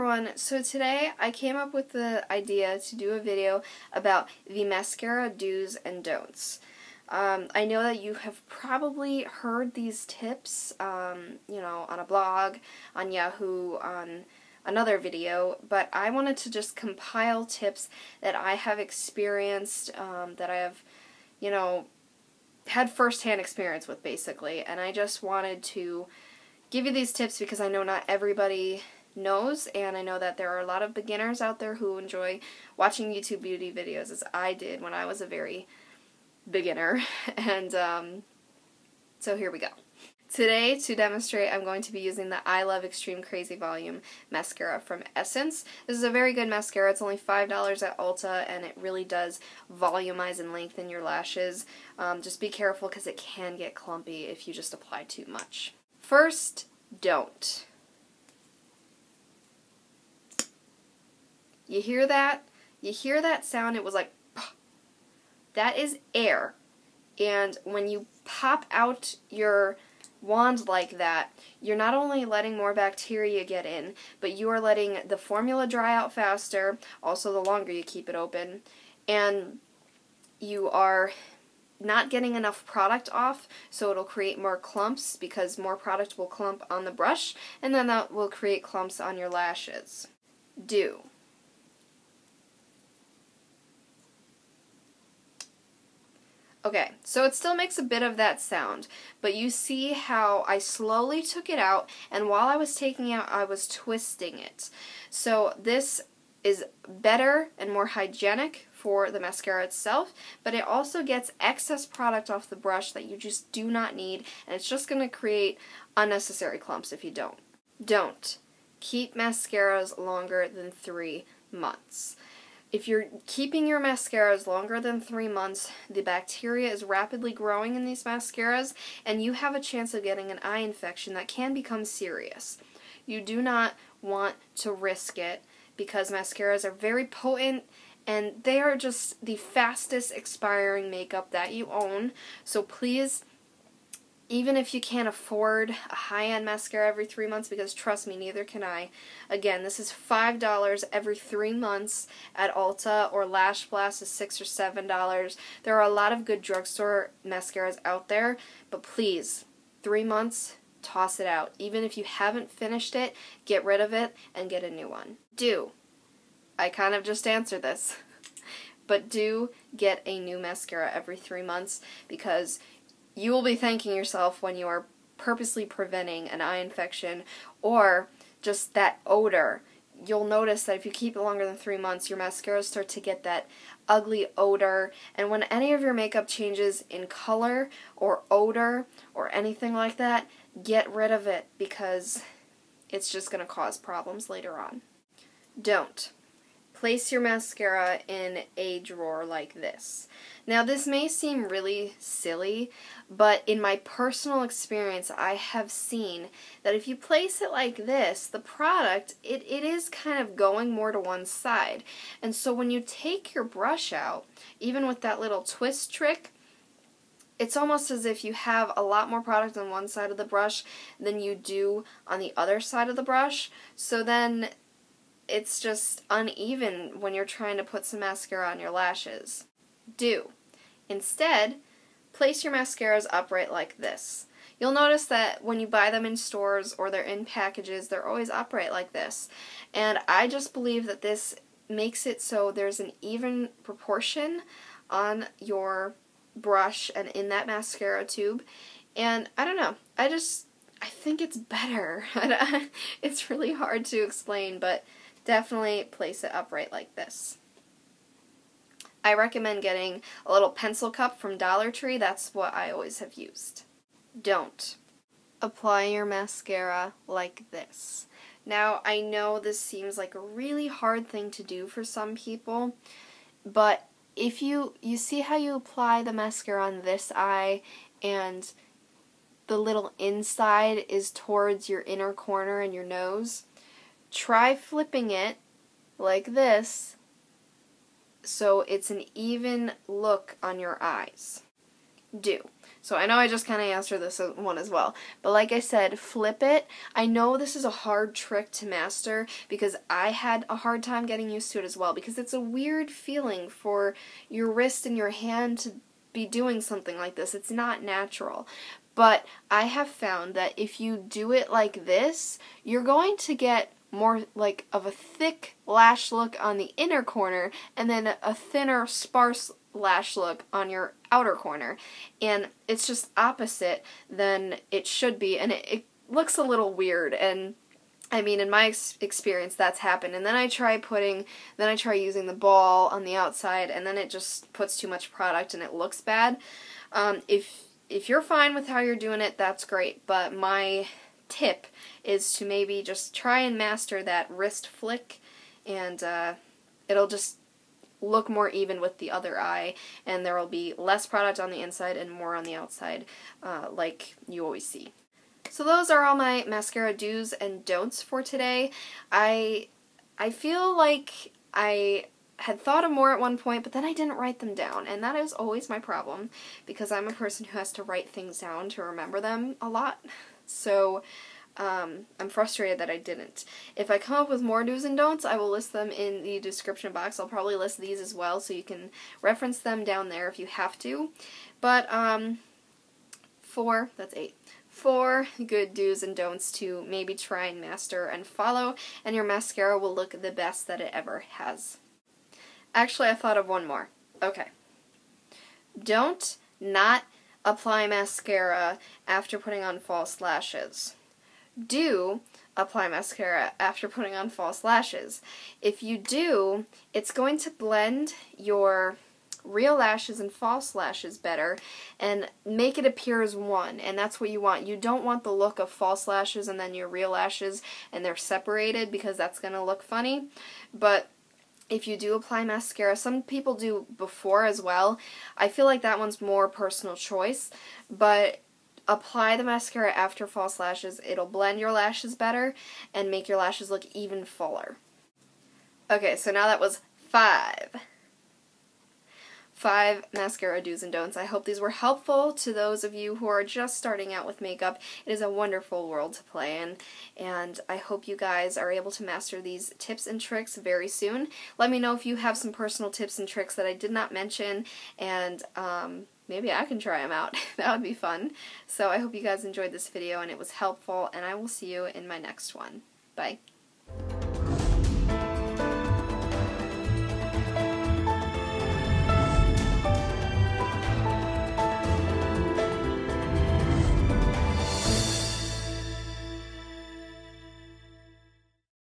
everyone, so today I came up with the idea to do a video about the mascara do's and don'ts. I know that you have probably heard these tips, you know, on a blog, on Yahoo, on another video, but I wanted to just compile tips that I have experienced, that I have, you know, had first-hand experience with, basically, and I just wanted to give you these tips because I know not everybody knows, and I know that there are a lot of beginners out there who enjoy watching YouTube beauty videos, as I did when I was a very beginner, and so here we go. Today, to demonstrate, I'm going to be using the I Love Extreme Crazy Volume mascara from Essence. This is a very good mascara. It's only $5 at Ulta, and it really does volumize and lengthen your lashes. Just be careful because it can get clumpy if you just apply too much. First, don't. You hear that? You hear that sound? It was like, that is air. And when you pop out your wand like that, you're not only letting more bacteria get in, but you are letting the formula dry out faster, also the longer you keep it open, and you are not getting enough product off, so it'll create more clumps because more product will clump on the brush, and then that will create clumps on your lashes. Do. Okay, so it still makes a bit of that sound, but you see how I slowly took it out, and while I was taking it out, I was twisting it. So this is better and more hygienic for the mascara itself, but it also gets excess product off the brush that you just do not need, and it's just going to create unnecessary clumps if you don't. Don't. Keep mascaras longer than 3 months. If you're keeping your mascaras longer than 3 months, the bacteria is rapidly growing in these mascaras, and you have a chance of getting an eye infection that can become serious. You do not want to risk it because mascaras are very potent, and they are just the fastest expiring makeup that you own, so please, even if you can't afford a high-end mascara every 3 months, because trust me, neither can I. Again, this is $5 every 3 months at Ulta, or Lash Blast is $6 or $7. There are a lot of good drugstore mascaras out there, but please, 3 months, toss it out. Even if you haven't finished it, get rid of it and get a new one. Do. I kind of just answered this. But do get a new mascara every 3 months, because you will be thanking yourself when you are purposely preventing an eye infection or just that odor. You'll notice that if you keep it longer than 3 months, your mascaras start to get that ugly odor, and when any of your makeup changes in color or odor or anything like that, get rid of it because it's just going to cause problems later on. Don't. Place your mascara in a drawer like this. Now, this may seem really silly, but in my personal experience, I have seen that if you place it like this, the product, it is kind of going more to one side. And so when you take your brush out, even with that little twist trick, it's almost as if you have a lot more product on one side of the brush than you do on the other side of the brush. So then it's just uneven when you're trying to put some mascara on your lashes. Do. Instead, place your mascaras upright like this. You'll notice that when you buy them in stores or they're in packages, they're always upright like this. And I just believe that this makes it so there's an even proportion on your brush and in that mascara tube. And I don't know, I think it's better. It's really hard to explain, but definitely place it upright like this. I recommend getting a little pencil cup from Dollar Tree. That's what I always have used. Don't. Apply your mascara like this. Now, I know this seems like a really hard thing to do for some people, but if you see how you apply the mascara on this eye and the little inside is towards your inner corner and your nose, try flipping it like this so it's an even look on your eyes. do. So I know I just kind of answered this one as well. But like I said, flip it. I know this is a hard trick to master because I had a hard time getting used to it as well, because it's a weird feeling for your wrist and your hand to be doing something like this. It's not natural. But I have found that if you do it like this, you're going to get more like of a thick lash look on the inner corner and then a thinner, sparse lash look on your outer corner, and it's just opposite than it should be, and it looks a little weird. And I mean, in my experience, that's happened. And then I try using the ball on the outside, and then it just puts too much product and it looks bad. If you're fine with how you're doing it, that's great, but my tip is to maybe just try and master that wrist flick, and it'll just look more even with the other eye, and there will be less product on the inside and more on the outside, like you always see. So those are all my mascara do's and don'ts for today. I feel like I had thought of more at one point, but then I didn't write them down, and that is always my problem, because I'm a person who has to write things down to remember them a lot. So I'm frustrated that I didn't. If I come up with more do's and don'ts, I will list them in the description box. I'll probably list these as well, so you can reference them down there if you have to. But, that's 8. 4 good do's and don'ts to maybe try and master and follow, and your mascara will look the best that it ever has. Actually, I thought of one more. Okay. Don't not apply mascara after putting on false lashes. Do apply mascara after putting on false lashes. If you do, it's going to blend your real lashes and false lashes better and make it appear as one, and that's what you want. You don't want the look of false lashes and then your real lashes and they're separated, because that's going to look funny. But if you do apply mascara, some people do before as well. I feel like that one's more personal choice, but apply the mascara after false lashes. It'll blend your lashes better and make your lashes look even fuller. Okay, so now that was 5 mascara do's and don'ts. I hope these were helpful to those of you who are just starting out with makeup. It is a wonderful world to play in, and I hope you guys are able to master these tips and tricks very soon. Let me know if you have some personal tips and tricks that I did not mention, and maybe I can try them out. That would be fun. So I hope you guys enjoyed this video and it was helpful, and I will see you in my next one. Bye.